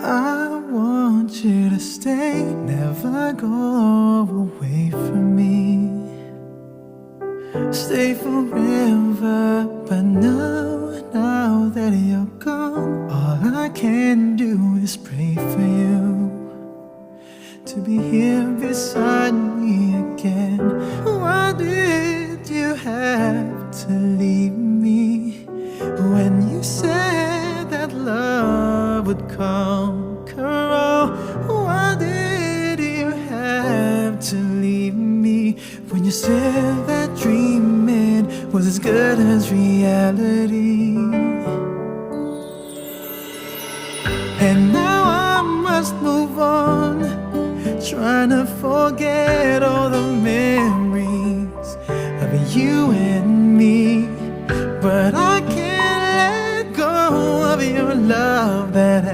I want you to stay, never go away from me. Stay forever, but now that you're gone, all I can do is pray for you to be here beside me again. Why did you have to leave me when you said that love would conquer all? Why did you have to leave me when you said that dreaming was as good as reality? And now I must move on, trying to forget all the memories